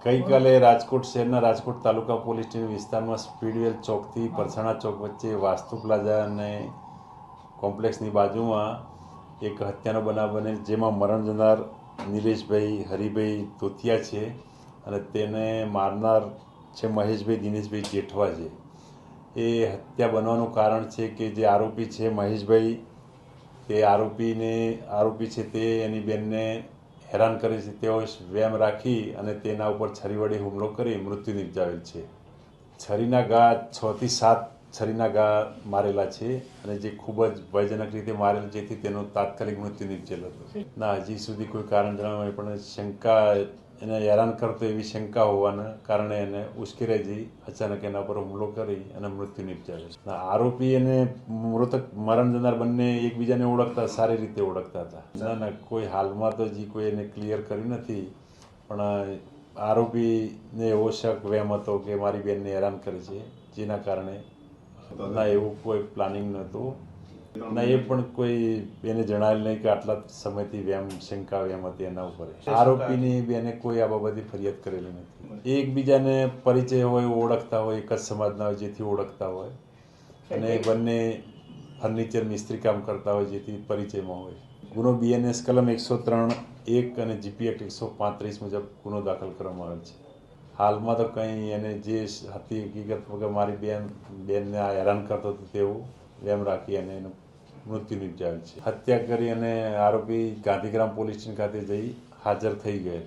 ગઈકાલે રાજકોટ શહેરના રાજકોટ તાલુકા police station વિસ્તારમાં સ્પીડવેલ ચોકથી પરસાણા ચોક વચ્ચે વાસ્તુ પ્લાઝા અને કોમ્પ્લેક્સની બાજુમાં એક હત્યાનો બનાવ બનેલ, જેમાં મરણ જનાર નિલેશભાઈ હરિભાઈ તોતિયા છે અને તેને મારનાર છે મહેશભાઈ દિનેશભાઈ જેઠવા છે. એ હત્યા બનવાનું કારણ છે કે જે આરોપી છે મહેશભાઈ, તે આરોપી છે તે એની બેનને હેરાન કરે છે. તેઓ વેમ રાખી અને તેના ઉપર છરી વડે હુમલો કરી મૃત્યુ નિપજાવેલ છે. છરીના ઘા 6 થી 7 છરીના ઘા મારેલા છે અને જે ખૂબ જ ભયજનક રીતે મારેલ, જેથી તેનું તાત્કાલિક મૃત્યુ નિપજેલ હતું. ના, હજી સુધી કોઈ કારણ જણાવ્યું પણ શંકા, એને હેરાન કરતો એવી શંકા હોવાના કારણે એને ઉશ્કેરાઈ જઈ અચાનક એના પર હુમલો કરી અને મૃત્યુ નિપજાવ્યો. આરોપી અને મૃતક મરણ જનાર બંને એકબીજાને ઓળખતા, સારી રીતે ઓળખતા હતા. ના, કોઈ હાલમાં તો હજી કોઈ એને ક્લિયર કર્યું નથી, પણ આરોપીને એવો શક વહેમ હતો કે મારી બેનને હેરાન કરે છે, જેના કારણે. ના, એવું કોઈ પ્લાનિંગ નહોતું. ના, એ પણ કોઈ એને જણાવેલ નહીં કે આટલા સમયથી શંકા વેમ હતી એના ઉપર. આરોપીની બેને કોઈ આ બાબતે ફરિયાદ કરેલી નથી. એકબીજાને પરિચય હોય, ઓળખતા હોય, એક જ સમાજના હોય જેથી ઓળખતા હોય, અને બંને ફર્નિચર મિસ્ત્રી કામ કરતા હોય જેથી પરિચયમાં હોય. ગુનો BNS કલમ 103(1) અને GP એક્ટ 135 મુજબ ગુનો દાખલ કરવામાં આવેલ છે. હાલમાં તો કંઈ એને જે હતી હકીકત વગર મારી બેનને આ હેરાન કરતો હતો તેવું વેમ રાખી અને એનું મૃત્યુ નિપજાવેલ છે. હત્યા કરી અને આરોપી ગાંધીગ્રામ પોલીસ સ્ટેશન ખાતે જઈ હાજર થઈ ગયેલ.